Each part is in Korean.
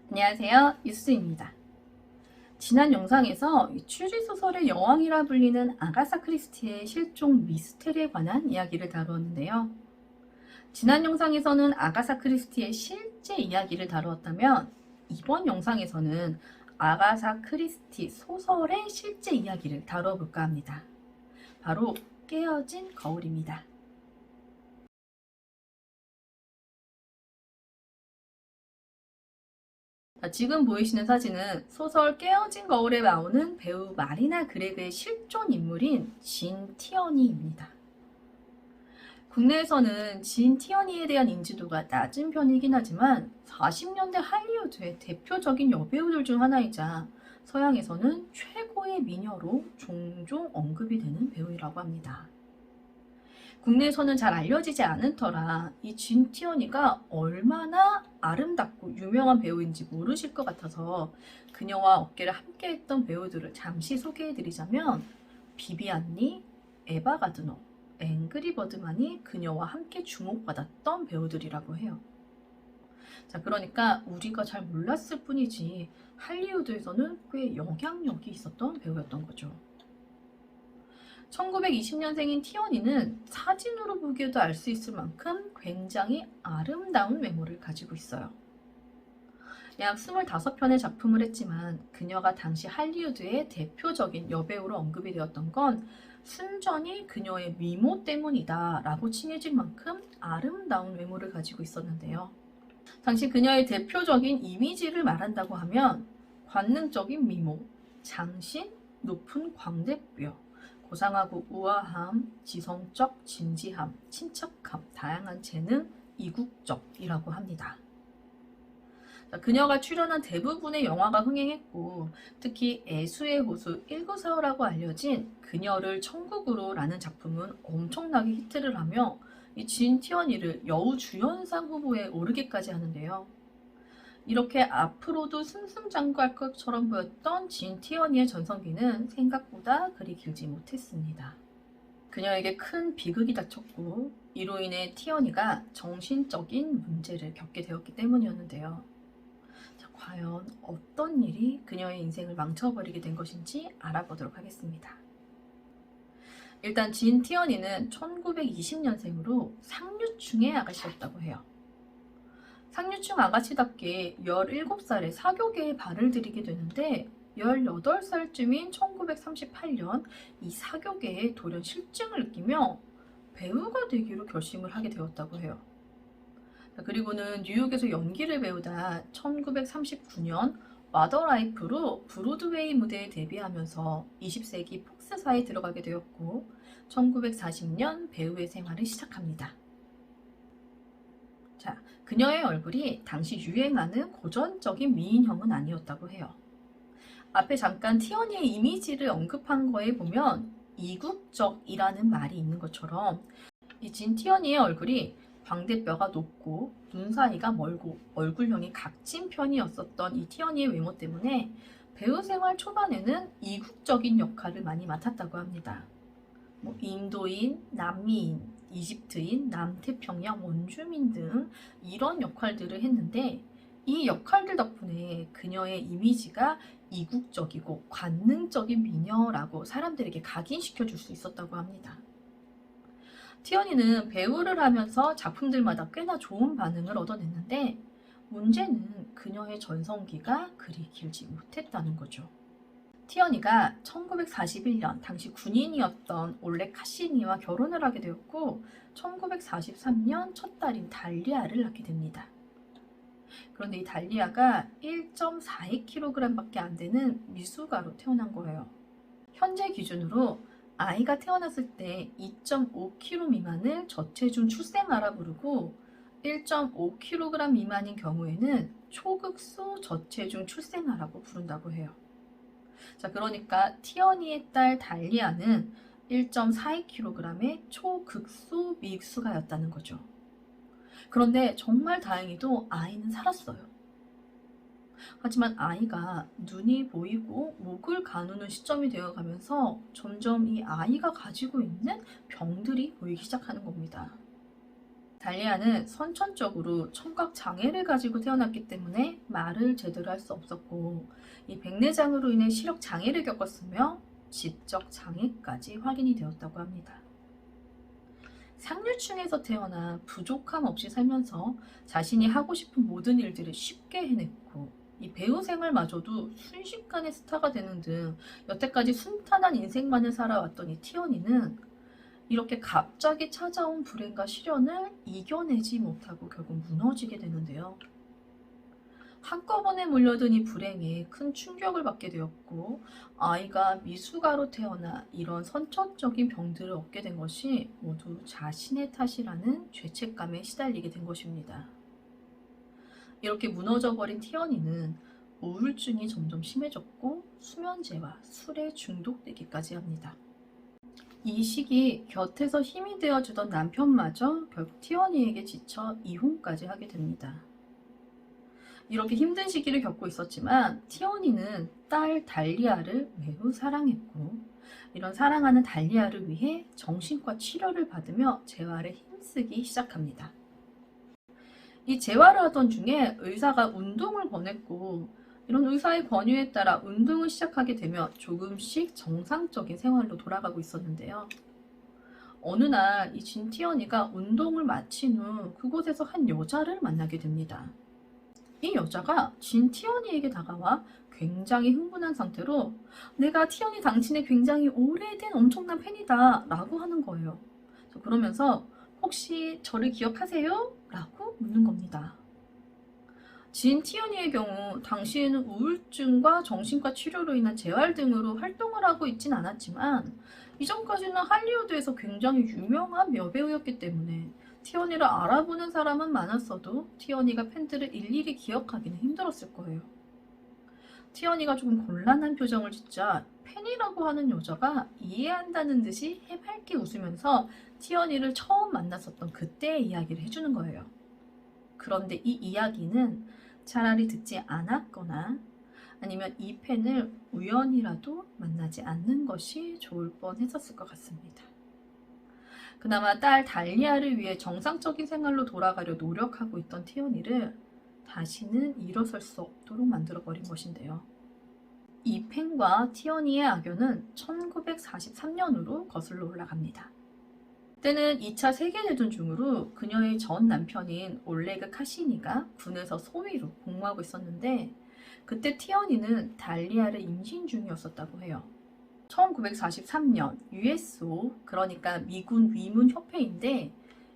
안녕하세요, 유수입니다. 지난 영상에서 추리소설의 여왕이라 불리는 아가사 크리스티의 실종 미스테리에 관한 이야기를 다루었는데요. 지난 영상에서는 아가사 크리스티의 실제 이야기를 다루었다면 이번 영상에서는 아가사 크리스티 소설의 실제 이야기를 다루어 볼까 합니다. 바로 깨어진 거울입니다. 지금 보이시는 사진은 소설 깨어진 거울에 나오는 배우 마리나 그렉의 실존 인물인 진 티어니입니다. 국내에서는 진 티어니에 대한 인지도가 낮은 편이긴 하지만 40년대 할리우드의 대표적인 여배우들 중 하나이자 서양에서는 최고의 미녀로 종종 언급이 되는 배우라고 합니다. 국내에서는 잘 알려지지 않은 터라 이 진 티어니가 얼마나 아름답고 유명한 배우인지 모르실 것 같아서 그녀와 어깨를 함께 했던 배우들을 잠시 소개해드리자면 비비안 리, 에바 가드너, 앵그리 버드만이 그녀와 함께 주목받았던 배우들이라고 해요. 자, 그러니까 우리가 잘 몰랐을 뿐이지 할리우드에서는 꽤 영향력이 있었던 배우였던 거죠. 1920년생인 티어니는 사진으로 보기에도 알 수 있을 만큼 굉장히 아름다운 외모를 가지고 있어요. 약 25편의 작품을 했지만 그녀가 당시 할리우드의 대표적인 여배우로 언급이 되었던 건 순전히 그녀의 미모 때문이다 라고 칭해질 만큼 아름다운 외모를 가지고 있었는데요. 당시 그녀의 대표적인 이미지를 말한다고 하면 관능적인 미모, 장신, 높은 광대뼈, 고상하고 우아함, 지성적 진지함, 친척함, 다양한 재능, 이국적이라고 합니다. 그녀가 출연한 대부분의 영화가 흥행했고 특히 애수의 호수 1945라고 알려진 그녀를 천국으로 라는 작품은 엄청나게 히트를 하며 이 진 티어니를 여우주연상 후보에 오르기까지 하는데요. 이렇게 앞으로도 승승장구할 것처럼 보였던 진 티어니의 전성기는 생각보다 그리 길지 못했습니다. 그녀에게 큰 비극이 닥쳤고 이로 인해 티어니가 정신적인 문제를 겪게 되었기 때문이었는데요. 자, 과연 어떤 일이 그녀의 인생을 망쳐버리게 된 것인지 알아보도록 하겠습니다. 일단 진 티어니는 1920년생으로 상류층의 아가씨였다고 해요. 상류층 아가씨답게 17살에 사교계에 발을 들이게 되는데 18살쯤인 1938년 이 사교계에 돌연 실증을 느끼며 배우가 되기로 결심을 하게 되었다고 해요. 그리고는 뉴욕에서 연기를 배우다 1939년 마더라이프로 브로드웨이 무대에 데뷔하면서 20세기 폭스사에 들어가게 되었고 1940년 배우의 생활을 시작합니다. 자, 그녀의 얼굴이 당시 유행하는 고전적인 미인형은 아니었다고 해요. 앞에 잠깐 티어니의 이미지를 언급한 거에 보면 이국적이라는 말이 있는 것처럼 이 진 티어니의 얼굴이 광대뼈가 높고 눈 사이가 멀고 얼굴형이 각진 편이었었던 이 티어니의 외모 때문에 배우 생활 초반에는 이국적인 역할을 많이 맡았다고 합니다. 인도인, 남미인, 이집트인, 남태평양 원주민 등 이런 역할들을 했는데 이 역할들 덕분에 그녀의 이미지가 이국적이고 관능적인 미녀라고 사람들에게 각인시켜 줄 수 있었다고 합니다. 티어니는 배우를 하면서 작품들마다 꽤나 좋은 반응을 얻어냈는데 문제는 그녀의 전성기가 그리 길지 못했다는 거죠. 티어니가 1941년 당시 군인이었던 올레 카시니와 결혼을 하게 되었고 1943년 첫 딸인 달리아를 낳게 됩니다. 그런데 이 달리아가 1.42kg밖에 안 되는 미숙아로 태어난 거예요. 현재 기준으로 아이가 태어났을 때 2.5kg 미만을 저체중 출생아라 부르고 1.5kg 미만인 경우에는 초극소 저체중 출생아라고 부른다고 해요. 자, 그러니까 티어니의 딸 달리아는 1.42kg의 초극소 미숙아였다는 거죠. 그런데 정말 다행히도 아이는 살았어요. 하지만 아이가 눈이 보이고 목을 가누는 시점이 되어가면서 점점 이 아이가 가지고 있는 병들이 보이기 시작하는 겁니다. 달리아는 선천적으로 청각 장애를 가지고 태어났기 때문에 말을 제대로 할 수 없었고 이 백내장으로 인해 시력 장애를 겪었으며 지적 장애까지 확인이 되었다고 합니다. 상류층에서 태어나 부족함 없이 살면서 자신이 하고 싶은 모든 일들을 쉽게 해냈고 이 배우 생활마저도 순식간에 스타가 되는 등 여태까지 순탄한 인생만을 살아왔던 이 티어니는 이렇게 갑자기 찾아온 불행과 시련을 이겨내지 못하고 결국 무너지게 되는데요. 한꺼번에 몰려든 이 불행에 큰 충격을 받게 되었고 아이가 미숙아로 태어나 이런 선천적인 병들을 얻게 된 것이 모두 자신의 탓이라는 죄책감에 시달리게 된 것입니다. 이렇게 무너져버린 티어니는 우울증이 점점 심해졌고 수면제와 술에 중독되기까지 합니다. 이 시기 곁에서 힘이 되어주던 남편마저 결국 티어니에게 지쳐 이혼까지 하게 됩니다. 이렇게 힘든 시기를 겪고 있었지만 티어니는 딸 달리아를 매우 사랑했고 이런 사랑하는 달리아를 위해 정신과 치료를 받으며 재활에 힘쓰기 시작합니다. 이 재활을 하던 중에 의사가 운동을 권했고 이런 의사의 권유에 따라 운동을 시작하게 되며 조금씩 정상적인 생활로 돌아가고 있었는데요. 어느 날 이 진티어니가 운동을 마친 후 그곳에서 한 여자를 만나게 됩니다. 이 여자가 진티어니에게 다가와 굉장히 흥분한 상태로 내가 티어니 당신의 굉장히 오래된 엄청난 팬이다 라고 하는 거예요. 그러면서 혹시 저를 기억하세요? 라고 묻는 겁니다. 진티어니의 경우 당시에는 우울증과 정신과 치료로 인한 재활 등으로 활동을 하고 있진 않았지만 이전까지는 할리우드에서 굉장히 유명한 여배우였기 때문에 티어니를 알아보는 사람은 많았어도 티어니가 팬들을 일일이 기억하기는 힘들었을 거예요. 티어니가 조금 곤란한 표정을 짓자 팬이라고 하는 여자가 이해한다는 듯이 해맑게 웃으면서 티어니를 처음 만났었던 그때의 이야기를 해주는 거예요. 그런데 이 이야기는 차라리 듣지 않았거나 아니면 이 팬을 우연이라도 만나지 않는 것이 좋을 뻔했었을 것 같습니다. 그나마 딸 달리아를 위해 정상적인 생활로 돌아가려 노력하고 있던 티어니를 다시는 일어설 수 없도록 만들어버린 것인데요. 이 팬과 티어니의 악연은 1943년으로 거슬러 올라갑니다. 때는 2차 세계대전 중으로 그녀의 전 남편인 올레그 카시니가 군에서 소위로 복무하고 있었는데 그때 티어니는 달리아를 임신 중이었었다고 해요. 1943년 USO, 그러니까 미군 위문 협회인데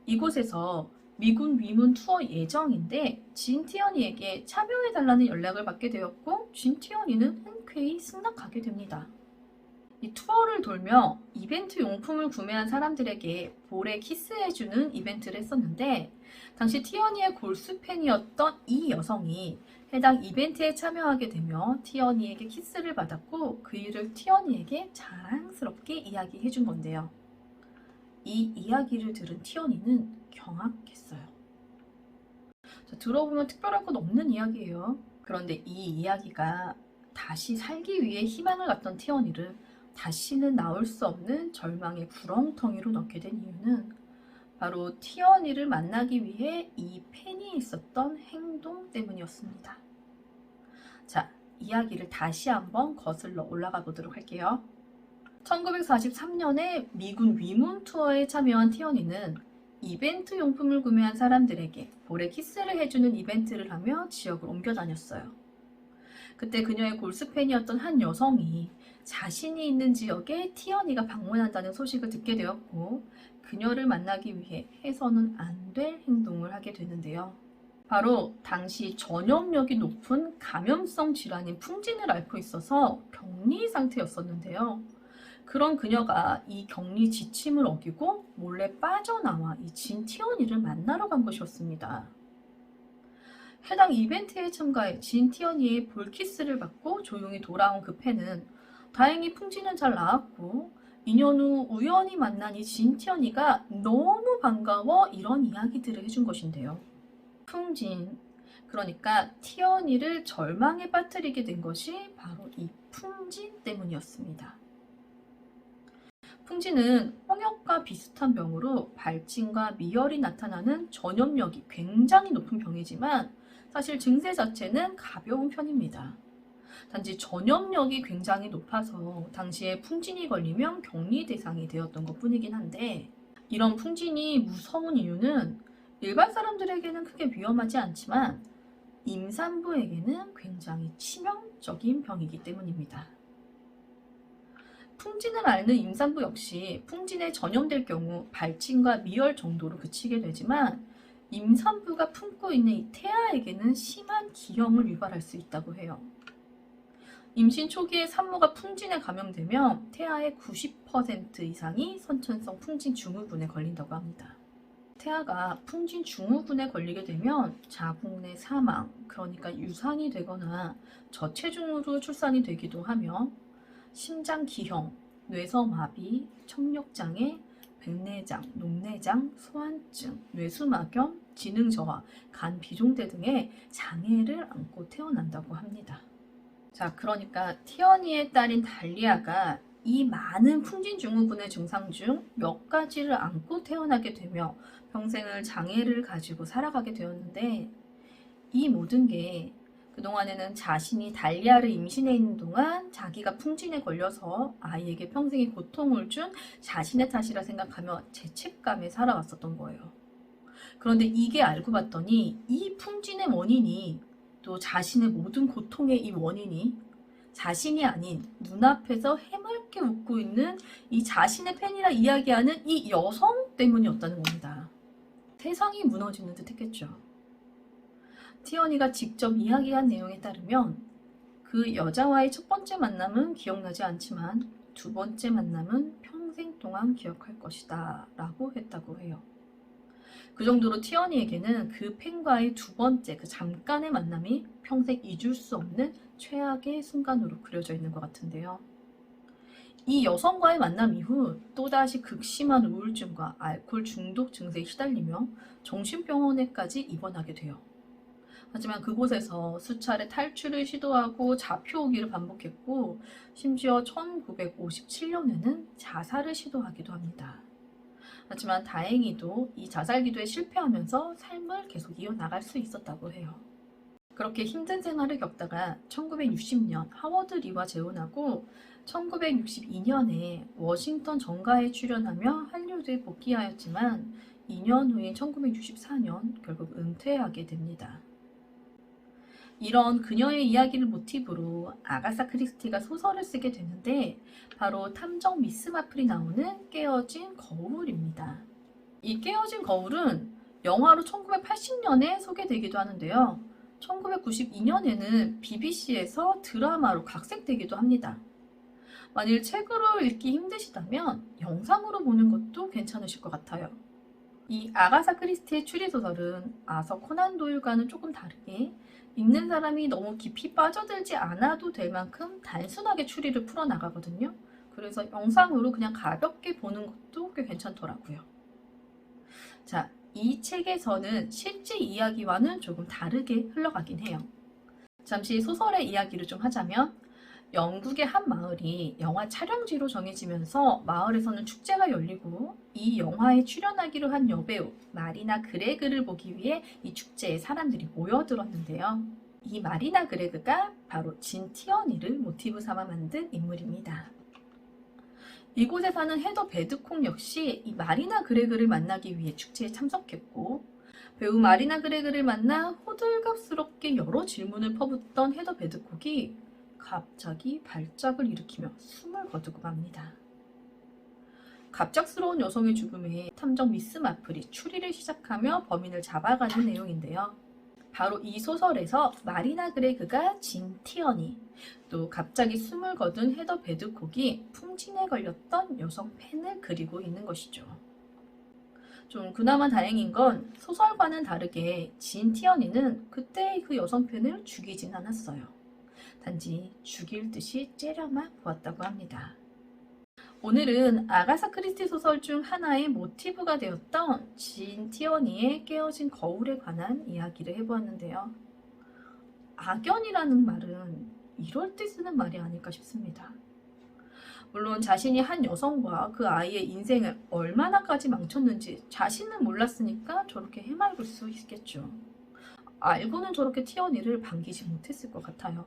이곳에서 미군 위문 투어 예정인데 진티어니에게 참여해달라는 연락을 받게 되었고 진티어니는 흔쾌히 승낙하게 됩니다. 이 투어를 돌며 이벤트 용품을 구매한 사람들에게 볼에 키스해주는 이벤트를 했었는데 당시 티어니의 골수 팬이었던 이 여성이 해당 이벤트에 참여하게 되며 티어니에게 키스를 받았고 그 일을 티어니에게 자랑스럽게 이야기해준 건데요. 이 이야기를 들은 티어니는 경악했어요. 들어보면 특별할 것 없는 이야기예요. 그런데 이 이야기가 다시 살기 위해 희망을 갖던 티어니를 다시는 나올 수 없는 절망의 구렁텅이로 넣게 된 이유는 바로 티어니를 만나기 위해 이 팬이 있었던 행동 때문이었습니다. 자, 이야기를 다시 한번 거슬러 올라가 보도록 할게요. 1943년에 미군 위문 투어에 참여한 티어니는 이벤트 용품을 구매한 사람들에게 볼에 키스를 해주는 이벤트를 하며 지역을 옮겨 다녔어요. 그때 그녀의 골수 팬이었던 한 여성이 자신이 있는 지역에 티어니가 방문한다는 소식을 듣게 되었고 그녀를 만나기 위해 해서는 안 될 행동을 하게 되는데요. 바로 당시 전염력이 높은 감염성 질환인 풍진을 앓고 있어서 격리 상태였었는데요. 그런 그녀가 이 격리 지침을 어기고 몰래 빠져나와 이 진티어니를 만나러 간 것이었습니다. 해당 이벤트에 참가해 진티어니의 볼키스를 받고 조용히 돌아온 그 팬은 다행히 풍진은 잘 나았고 2년 후 우연히 만난 이 진티어니가 너무 반가워 이런 이야기들을 해준 것인데요. 풍진, 그러니까 티어니를 절망에 빠뜨리게 된 것이 바로 이 풍진 때문이었습니다. 풍진은 홍역과 비슷한 병으로 발진과 미열이 나타나는 전염력이 굉장히 높은 병이지만 사실 증세 자체는 가벼운 편입니다. 단지 전염력이 굉장히 높아서 당시에 풍진이 걸리면 격리 대상이 되었던 것뿐이긴 한데, 이런 풍진이 무서운 이유는 일반 사람들에게는 크게 위험하지 않지만 임산부에게는 굉장히 치명적인 병이기 때문입니다. 풍진을 앓는 임산부 역시 풍진에 전염될 경우 발진과 미열 정도로 그치게 되지만, 임산부가 품고 있는 이 태아에게는 심한 기형을 유발할 수 있다고 해요. 임신 초기에 산모가 풍진에 감염되면 태아의 90% 이상이 선천성 풍진 증후군에 걸린다고 합니다. 태아가 풍진 증후군에 걸리게 되면 자궁 내 사망, 그러니까 유산이 되거나 저체중으로 출산이 되기도 하며 심장 기형, 뇌서마비, 청력장애, 백내장, 녹내장, 소환증, 뇌수막염, 지능 저하, 간 비종대 등의 장애를 안고 태어난다고 합니다. 자, 그러니까 티어니의 딸인 달리아가 이 많은 풍진 증후군의 증상 중 몇 가지를 안고 태어나게 되며 평생을 장애를 가지고 살아가게 되었는데, 이 모든 게 그동안에는 자신이 달리아를 임신해 있는 동안 자기가 풍진에 걸려서 아이에게 평생의 고통을 준 자신의 탓이라 생각하며 죄책감에 살아왔었던 거예요. 그런데 이게 알고 봤더니 이 풍진의 원인이, 또 자신의 모든 고통의 이 원인이 자신이 아닌 눈앞에서 해맑게 웃고 있는 이 자신의 팬이라 이야기하는 이 여성 때문이었다는 겁니다. 세상이 무너지는 듯 했겠죠. 티어니가 직접 이야기한 내용에 따르면 그 여자와의 첫 번째 만남은 기억나지 않지만 두 번째 만남은 평생 동안 기억할 것이다 라고 했다고 해요. 그 정도로 티어니에게는 그 팬과의 두 번째 그 잠깐의 만남이 평생 잊을 수 없는 최악의 순간으로 그려져 있는 것 같은데요. 이 여성과의 만남 이후 또다시 극심한 우울증과 알코올 중독 증세에 시달리며 정신병원에까지 입원하게 돼요. 하지만 그곳에서 수차례 탈출을 시도하고 잡혀오기를 반복했고, 심지어 1957년에는 자살을 시도하기도 합니다. 하지만 다행히도 이 자살 기도에 실패하면서 삶을 계속 이어나갈 수 있었다고 해요. 그렇게 힘든 생활을 겪다가 1960년 하워드 리와 재혼하고 1962년에 워싱턴 정가에 출연하며 할리우드에 복귀하였지만 2년 후인 1964년 결국 은퇴하게 됩니다. 이런 그녀의 이야기를 모티브로 아가사 크리스티가 소설을 쓰게 되는데, 바로 탐정 미스 마플이 나오는 깨어진 거울입니다. 이 깨어진 거울은 영화로 1980년에 소개되기도 하는데요. 1992년에는 BBC에서 드라마로 각색되기도 합니다. 만일 책으로 읽기 힘드시다면 영상으로 보는 것도 괜찮으실 것 같아요. 이 아가사 크리스티의 추리소설은 아서 코난 도일과는 조금 다르게 읽는 사람이 너무 깊이 빠져들지 않아도 될 만큼 단순하게 추리를 풀어나가거든요. 그래서 영상으로 그냥 가볍게 보는 것도 꽤 괜찮더라고요. 자, 이 책에서는 실제 이야기와는 조금 다르게 흘러가긴 해요. 잠시 소설의 이야기를 좀 하자면, 영국의 한 마을이 영화 촬영지로 정해지면서 마을에서는 축제가 열리고 이 영화에 출연하기로 한 여배우 마리나 그레그를 보기 위해 이 축제에 사람들이 모여들었는데요. 이 마리나 그레그가 바로 진 티어니를 모티브 삼아 만든 인물입니다. 이곳에 사는 헤더 베드콕 역시 이 마리나 그레그를 만나기 위해 축제에 참석했고, 배우 마리나 그레그를 만나 호들갑스럽게 여러 질문을 퍼붓던 헤더 베드콕이 갑자기 발작을 일으키며 숨을 거두고 맙니다. 갑작스러운 여성의 죽음에 탐정 미스 마플이 추리를 시작하며 범인을 잡아가는 내용인데요. 바로 이 소설에서 마리나 그레그가 진 티어니, 또 갑자기 숨을 거둔 헤더 베드콕이 풍진에 걸렸던 여성 팬을 그리고 있는 것이죠. 좀 그나마 다행인 건 소설과는 다르게 진 티어니는 그때의 그 여성 팬을 죽이진 않았어요. 단지 죽일 듯이 째려만 보았다고 합니다. 오늘은 아가사 크리스티 소설 중 하나의 모티브가 되었던 진 티어니의 깨어진 거울에 관한 이야기를 해보았는데요. 악연이라는 말은 이럴 때 쓰는 말이 아닐까 싶습니다. 물론 자신이 한 여성과 그 아이의 인생을 얼마나까지 망쳤는지 자신은 몰랐으니까 저렇게 해맑을 수 있겠죠. 알고는 저렇게 티어니를 반기지 못했을 것 같아요.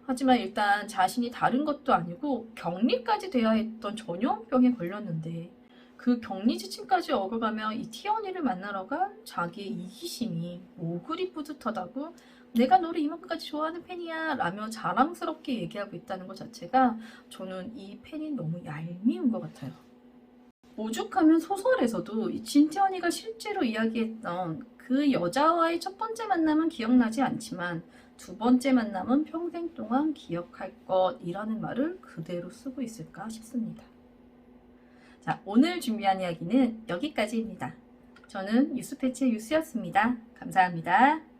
하지만 일단 자신이 다른 것도 아니고 격리까지 돼야 했던 전염병에 걸렸는데 그 격리 지침까지 어겨가며 이 티어니를 만나러 간 자기의 이기심이 뭐 그리 뿌듯하다고 내가 너를 이만큼까지 좋아하는 팬이야 라며 자랑스럽게 얘기하고 있다는 것 자체가 저는 이 팬이 너무 얄미운 것 같아요. 오죽하면 소설에서도 이 진태원이가 실제로 이야기했던 그 여자와의 첫 번째 만남은 기억나지 않지만 두 번째 만남은 평생 동안 기억할 것이라는 말을 그대로 쓰고 있을까 싶습니다. 자, 오늘 준비한 이야기는 여기까지입니다. 저는 뉴스패치의 유스였습니다. 감사합니다.